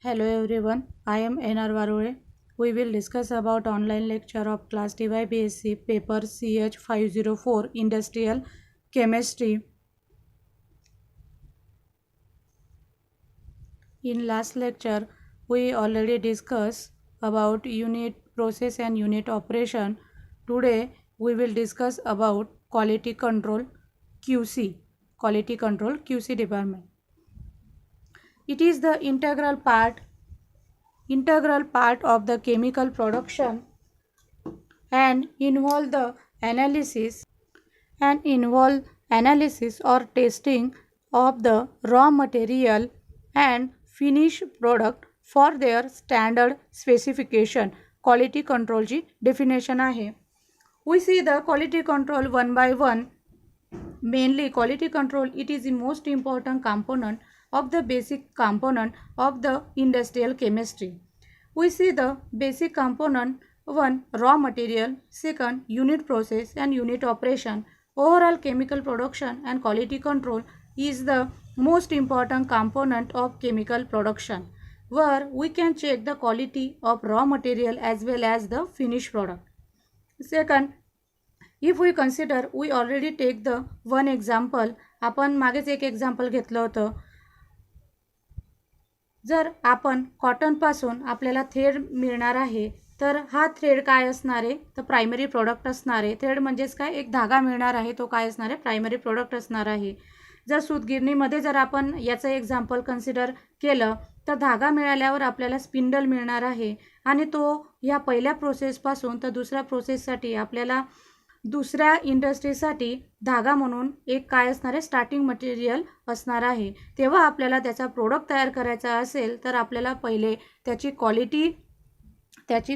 Hello everyone, I am NR Varule. We will discuss about online lecture of class TY BSc paper CH 504 Industrial Chemistry. In last lecture, we already discussed about unit process and unit operation. Today, we will discuss about quality control QC department. It is the integral part of the chemical production and involve analysis or testing of the raw material and finished product for their standard specification. Quality controlची definition आहे. We see the quality control one by one. Mainly quality control, it is the most important component of the basic component of the industrial chemistry. We see the basic component: one, raw material; second, unit process and unit operation. Overall chemical production and quality control is the most important component of chemical production, where we can check the quality of raw material as well as the finished product. Second, if we consider, we already take the one example. आपण मागेच एक example घेतलं होतं. जर आपण कॉटनपासून आपल्याला thread मिळणार आहे, तर हा थ्रेड काय असणार आहे? तर प्रायमरी प्रोडक्ट असणार आहे. थ्रेड म्हणजेच काय? एक धागा मिळणार आहे, तो काय असणार आहे? प्रायमरी प्रोडक्ट असणार आहे. जर सूतगिरणीमध्ये जर आपण याचं एक्झाम्पल कन्सिडर केलं, तर धागा मिळाल्यावर आपल्याला स्पिंडल मिळणार आहे आणि तो या पहिल्या प्रोसेसपासून तर दुसऱ्या प्रोसेससाठी आपल्याला दुसऱ्या इंडस्ट्रीसाठी धागा म्हणून एक काय असणार आहे? स्टार्टिंग मटेरियल असणार आहे. तेव्हा आपल्याला त्याचा प्रोडक्ट तयार करायचा असेल तर आपल्याला पहिले त्याची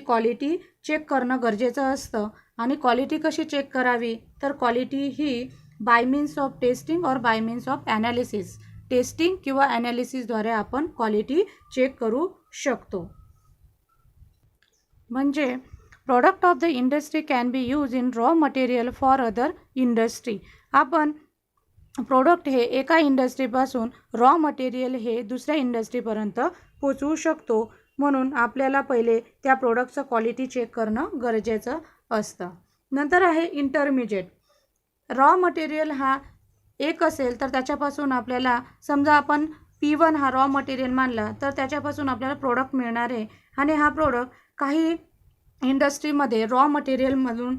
क्वालिटी चेक करणं गरजेचं असतं. आणि क्वालिटी कशी चेक करावी? तर क्वालिटी ही बाय मीन्स ऑफ टेस्टिंग और by means of analysis. Testing किंवा ॲनालिसिसद्वारे आपण क्वालिटी चेक करू शकतो. म्हणजे product of the industry can be use in raw material for other industry. आपण प्रोडक्ट हे एका इंडस्ट्रीपासून रॉ मटेरियल हे दुसऱ्या इंडस्ट्रीपर्यंत पोचवू शकतो. म्हणून आपल्याला पहिले त्या प्रोडक्टचं क्वालिटी चेक करणं गरजेचं असतं. नंतर आहे इंटरमिजिएट. रॉ मटेरियल हा एक असेल तर त्याच्यापासून आपल्याला, समजा आपण P1 हा रॉ मटेरियल मानला, तर त्याच्यापासून आपल्याला प्रोडक्ट मिळणार आहे आणि हा प्रोडक्ट काही इंडस्ट्रीमध्ये रॉ मटेरियलमधून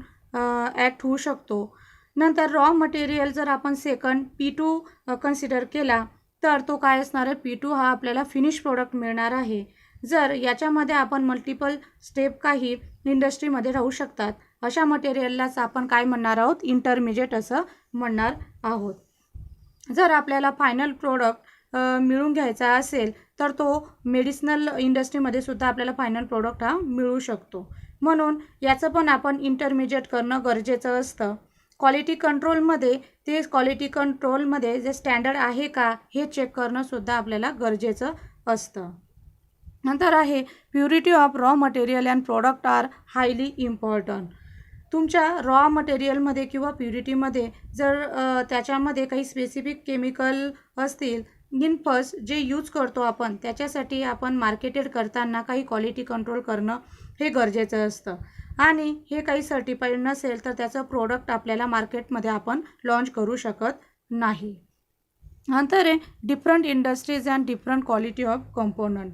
ॲक्ट होऊ शकतो. नंतर रॉ मटेरियल जर आपण सेकंड P2 कन्सिडर केला, तर तो काय असणार आहे? P2 हा आपल्याला फिनिश प्रोडक्ट मिळणार आहे. जर याच्यामध्ये आपण मल्टिपल स्टेप काही इंडस्ट्रीमध्ये राहू शकतात, अशा मटेरियललाच आपण काय म्हणणार आहोत? इंटरमिजिएट असं म्हणणार आहोत. जर आपल्याला फायनल प्रोडक्ट मिळून घ्यायचा असेल तर तो मेडिसिनल इंडस्ट्रीमध्ये सुद्धा आपल्याला फायनल प्रोडक्ट हा मिळू शकतो. म्हणून याचं पण आपण इंटरमिजिएट करणं गरजेचं असतं. क्वालिटी कंट्रोलमध्ये जे स्टँडर्ड आहे का हे चेक करणं सुद्धा आपल्याला गरजेचं असतं. नंतर आहे purity of raw material and product are highly important. तुमच्या रॉ मटेरियलमध्ये किंवा प्युरिटीमध्ये जर त्याच्यामध्ये काही स्पेसिफिक केमिकल असतील, इन फर्स्ट जे यूज करतो आपण, त्याच्यासाठी आपण मार्केटेड करताना काही क्वालिटी कंट्रोल करणं हे गरजेचं असतं. आणि हे काही सर्टिफाईड नसेल तर त्याचं प्रोडक्ट आपल्याला मार्केटमध्ये आपण लॉन्च करू शकत नाही. नंतर आहे different industries and different quality of component.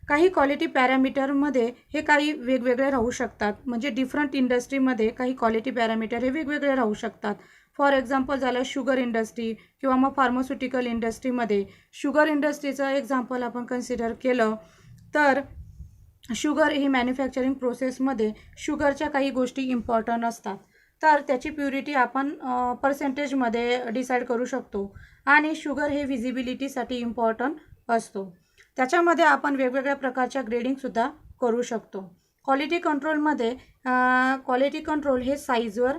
काही क्वालिटी पॅरामीटरमध्ये हे काही वेगवेगळे राहू शकतात. म्हणजे डिफरंट इंडस्ट्रीमध्ये काही क्वालिटी पॅरामीटर हे वेगवेगळे राहू शकतात. फॉर एक्झाम्पल झालं शुगर इंडस्ट्री किंवा मग फार्मास्युटिकल इंडस्ट्रीमध्ये. शुगर इंडस्ट्रीचं एक्झाम्पल आपण कन्सिडर केलं तर शुगर ही मॅन्युफॅक्चरिंग प्रोसेसमध्ये शुगरच्या काही गोष्टी इम्पॉर्टंट असतात, तर त्याची प्युरिटी आपण पर्सेंटेजमध्ये डिसाईड करू शकतो. आणि शुगर हे विजिबिलिटीसाठी इम्पॉर्टंट असतो. त्याच्यामध्ये आपण वेगवेगळ्या प्रकारच्या ग्रेडिंगसुद्धा करू शकतो. क्वालिटी कंट्रोल हे साईजवर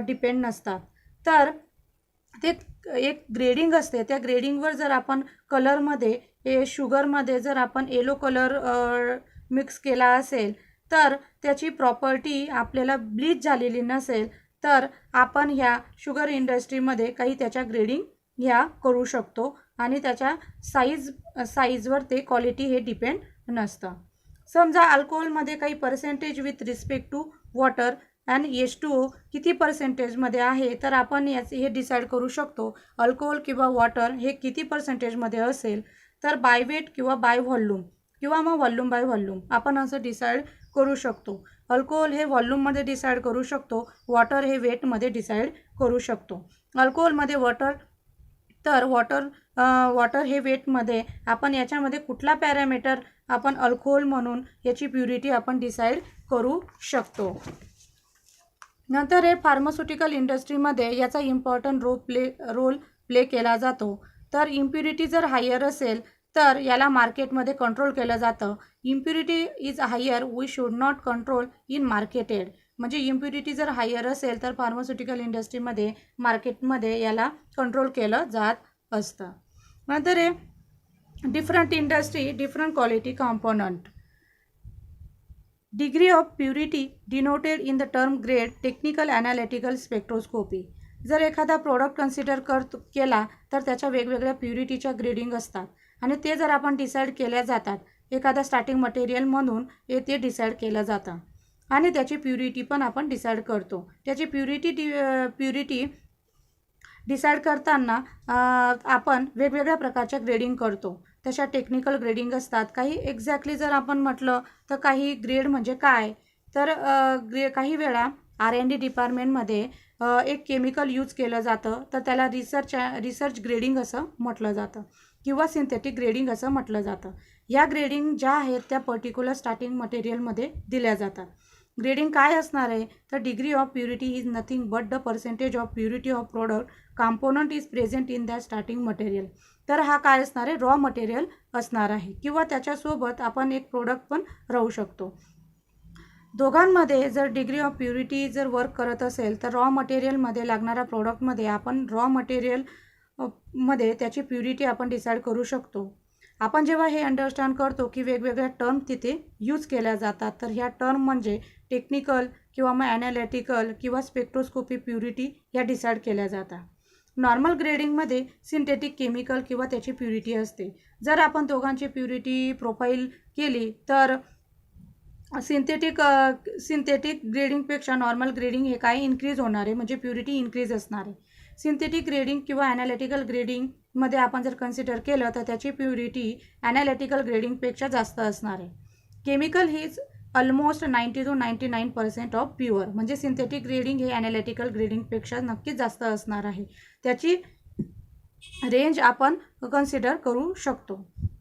डिपेंड नसतात, तर ते एक ग्रेडिंग असते. त्या ग्रेडिंगवर जर आपण कलरमध्ये शुगरमध्ये जर आपण येलो कलर मिक्स केला असेल तर त्याची प्रॉपर्टी आपल्याला ब्लीच झालेली नसेल तर आपण ह्या शुगर इंडस्ट्रीमध्ये काही त्याच्या ग्रेडिंग ह्या करू शकतो आणि त्याच्या साईजवर ते क्वालिटी हे डिपेंड नसतं. समजा अल्कोहोलमध्ये काही percentage with respect to water and H2O किती पर्सेंटेजमध्ये आहे, तर आपण हे डिसाईड करू शकतो. अल्कोहोल किंवा वॉटर हे किती पर्सेंटेजमध्ये असेल, तर बाय वेट किंवा बाय व्हॉल्यूम किंवा मग व्हॉल्यूम बाय व्हॉल्यूम आपण असं डिसाईड करू शकतो. अल्कोहोल हे व्हॉल्यूममध्ये डिसाईड करू शकतो, वॉटर हे वेटमध्ये डिसाईड करू शकतो. अल्कोहोलमध्ये वॉटर हे वेटमध्ये आपण याच्यामध्ये कुठला पॅरामीटर आपण अल्कोहोल म्हणून याची प्युरिटी आपण डिसाईड करू शकतो. नंतर हे फार्मास्युटिकल इंडस्ट्रीमध्ये याचा इम्पॉर्टंट रोल प्ले केला जातो. तर इम्प्युरिटी जर हायर असेल तर याला मार्केटमध्ये कंट्रोल केलं जातं. Impurity is higher we should not control in marketed. म्हणजे इम्प्युरिटी जर हायर असेल तर फार्मास्युटिकल इंडस्ट्रीमध्ये मार्केटमध्ये याला कंट्रोल केलं जात असतं. नंतर हे different industry different quality component. Degree of purity denoted in the term grade technical analytical spectroscopy. जर एखादा प्रोडक्ट कन्सिडर केला तर त्याच्या वेगवेगळ्या प्युरिटीच्या ग्रेडिंग असतात आणि ते जर आपण डिसाईड केल्या जातात. एखादा स्टार्टिंग मटेरियल म्हणून ते डिसाईड केलं जातं आणि त्याची प्युरिटी पण आपण डिसाईड करतो. त्याची प्युरिटी डिसाईड करताना आपण वेगवेगळ्या प्रकारच्या ग्रेडिंग करतो. तशा टेक्निकल ग्रेडिंग असतात. काही एक्झॅक्टली जर आपण म्हटलं तर काही ग्रेड म्हणजे काय, तर काही वेळा R&D डिपार्टमेंटमध्ये एक केमिकल यूज केलं जातं तर त्याला रिसर्च ग्रेडिंग असं म्हटलं जातं किंवा सिंथेटिक ग्रेडिंग असं म्हटलं जातं. या ग्रेडिंग ज्या आहेत त्या पर्टिक्युलर स्टार्टिंग मटेरियलमध्ये दिल्या जातात. ग्रेडिंग काय असणार आहे, तर degree of purity is nothing but the percentage of purity of product component is present in that starting material. तर हा काय असणार आहे, रॉ मटेरियल असणार आहे किंवा त्याच्यासोबत आपण एक प्रोडक्ट पण राहू शकतो. दोघांमध्ये जर डिग्री ऑफ प्युरिटी जर वर्क करत असेल तर रॉ मटेरियलमध्ये लागणाऱ्या प्रोडक्टमध्ये आपण रॉ मटेरियल मध्ये त्याची प्युरिटी आपण डिसाईड करू शकतो. आपण जेव्हा हे अंडरस्टँड करतो की वेगवेगळ्या टर्म तिथे यूज केल्या जातात, तर ह्या टर्म म्हणजे टेक्निकल किंवा मग ॲनालिटिकल किंवा स्पेक्ट्रोस्कोपी प्युरिटी या डिसाईड केल्या जातात. नॉर्मल ग्रेडिंगमध्ये सिंथेटिक केमिकल किंवा त्याची प्युरिटी असते. जर आपण दोघांची प्युरिटी प्रोफाईल केली तर सिंथेटिक ग्रेडिंगपेक्षा नॉर्मल ग्रेडिंग हे काय इन्क्रीज होणार आहे, म्हणजे प्युरिटी इन्क्रीज असणार आहे. सिंथेटिक ग्रेडिंग किंवा ॲनालिटिकल ग्रेडिंगमध्ये आपण जर कन्सिडर केलं तर त्याची प्युरिटी ॲनालिटिकल ग्रेडिंगपेक्षा जास्त असणार आहे. Chemical is almost 90 to 99% of pure. म्हणजे सिंथेटिक ग्रेडिंग हे ॲनालिटिकल ग्रेडिंगपेक्षा नक्कीच जास्त असणार आहे. त्याची रेंज आपण कन्सिडर करू शकतो.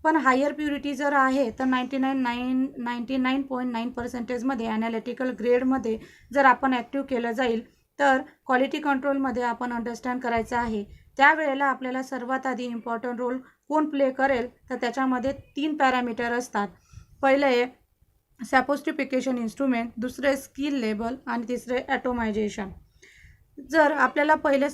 पण हायर प्युरिटी जर आहे तर 99.9% ॲनालिटिकल ग्रेडमध्ये जर आपण ॲक्टिव्ह केलं जाईल तर क्वालिटी कंट्रोलमध्ये आपण अंडरस्टँड करायचं आहे. त्यावेळेला आपल्याला सर्वात आधी इम्पॉर्टंट रोल कोण प्ले करेल, तर त्याच्यामध्ये 3 पॅरामीटर असतात. पहिलं आहे सॅपोस्टिफिकेशन इन्स्ट्रुमेंट, दुसरे स्किल लेबल आणि तिसरे ॲटोमायझेशन. जर आपल्याला पहिलं आहे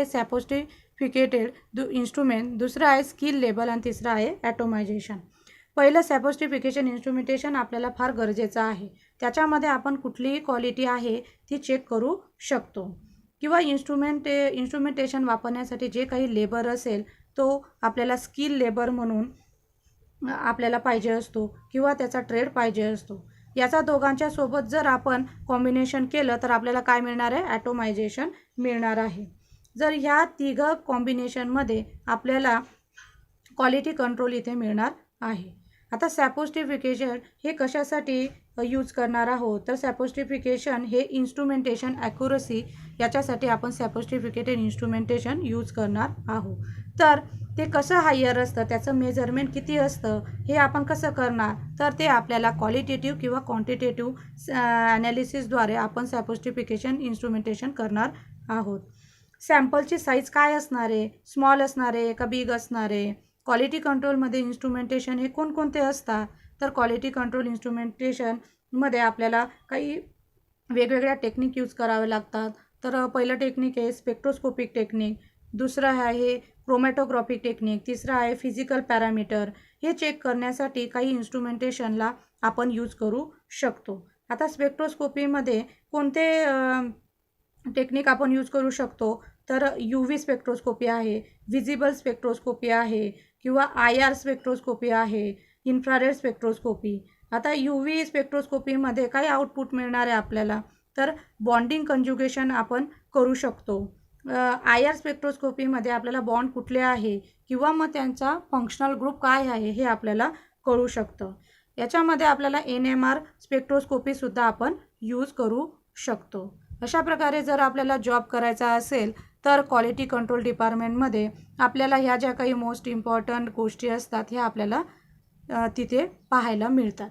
सॅपोस्टिफिकेटेड इन्स्ट्रुमेंट, दुसरं आहे स्किल लेबल आणि तिसरं आहे ॲटोमायझेशन. पहिलं सॅपोस्टिफिकेशन इन्स्ट्रुमेंटेशन आपल्याला फार गरजेचं आहे. त्याच्यामध्ये आपण कुठलीही क्वालिटी आहे ती चेक करू शकतो किंवा इन्स्ट्रुमेंटेशन वापरण्यासाठी जे काही लेबर असेल तो आपल्याला स्किल लेबर म्हणून आपल्याला पाहिजे असतो किंवा त्याचा ट्रेड पाहिजे असतो. याचा दोघांच्या सोबत जर आपण कॉम्बिनेशन केलं तर आपल्याला काय मिळणार आहे, ॲटोमायझेशन मिळणार आहे. जर ह्या तिघं कॉम्बिनेशनमध्ये आपल्याला क्वालिटी कंट्रोल इथे मिळणार आहे. आता सॅपोस्टिफिकेशन हे कशासाठी यूज करणार आहोत, तर सॅपोस्टिफिकेशन हे इन्स्ट्रुमेंटेशन ॲक्युरसी याच्यासाठी आपण सॅपोस्टिफिकेटेड इन्स्ट्रुमेंटेशन यूज करणार आहोत. तर ते कसं हायर असतं, त्याचं मेजरमेंट किती असतं हे आपण कसं करणार, तर ते आपल्याला क्वालिटेटिव्ह किंवा क्वांटिटेटिव्ह ॲनालिसिसद्वारे आपण सॅपोस्टिफिकेशन इन्स्ट्रुमेंटेशन करणार आहोत. सॅम्पलची साईज काय असणार आहे, स्मॉल असणार आहे का बिग असणार आहे. क्वालिटी कंट्रोलमध्ये इन्स्ट्रुमेंटेशन हे कोणकोणते असतात, तर क्वालिटी कंट्रोल इन्स्ट्रुमेंटेशनमध्ये आपल्याला काही वेगवेगळ्या टेक्निक यूज करावे लागतात. तर पहिलं टेक्निक आहे स्पेक्ट्रोस्कोपिक टेक्निक, दुसरं आहे क्रोमॅटोग्राफिक टेक्निक, तिसरं आहे फिजिकल पॅरामीटर. हे चेक करण्यासाठी काही इन्स्ट्रुमेंटेशनला आपण यूज करू शकतो. आता स्पेक्ट्रोस्कोपीमध्ये कोणते टेक्निक आपण यूज करू शकतो, तर UV स्पेक्ट्रोस्कोपी आहे, व्हिजिबल स्पेक्ट्रोस्कोपी आहे, किंवा IR स्पेक्ट्रोस्कोपी आहे, इन्फ्रारेड स्पेक्ट्रोस्कोपी. आता UV स्पेक्ट्रोस्कोपीमध्ये काय आउटपुट मिळणार आहे आपल्याला, तर बॉन्डिंग कंजुगेशन आपण करू शकतो. IR स्पेक्ट्रोस्कोपीमध्ये आपल्याला बॉन्ड कुठले आहे किंवा मग त्यांचा फंक्शनल ग्रुप काय आहे हे आपल्याला कळू शकतं. याच्यामध्ये आपल्याला NMR स्पेक्ट्रोस्कोपीसुद्धा आपण यूज करू शकतो. अशा प्रकारे जर आपल्याला जॉब करायचा असेल तर क्वालिटी कंट्रोल डिपार्टमेंटमध्ये आपल्याला ह्या ज्या काही मोस्ट इम्पॉर्टंट गोष्टी असतात ह्या आपल्याला तिथे पाहायला मिळतात.